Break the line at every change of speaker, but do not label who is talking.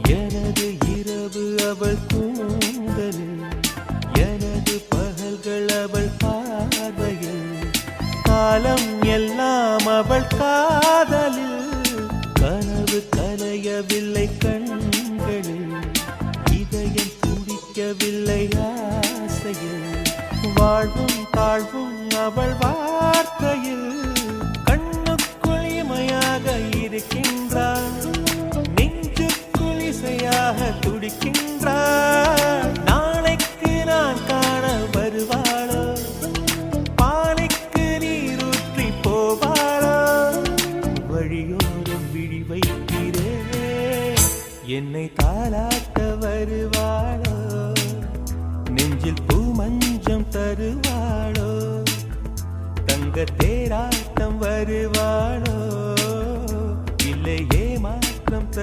எனது இரவு அவள் கூந்தலில், எனது பகல்கள் அவள் பார்வையில், காலம் எல்லாம் அவள் காதலில். கனவு கலையவில்லை கண்களில், இதயம் துடிக்கவில்லை ஆசையில், வாழ்வும் தாழ்வும் அவள் வார்த்தையில். கண்ணுக்குள் இமையாக இருக்கின்றாள், நெஞ்சுக்குள் இசையாக துடிக்கின்றாள். நாளைக்கு நான் காண வருவாளோ, பாலைக்கு நீரூற்றி போவாளோ, வழியோரம் விழி வைக்கிறேன், என்னை தாலாட்ட வருவாளோ, நெஞ்சில் பூ மஞ்சம் தருவாளோ, தங்க தேராட்டம் வருவாளோ.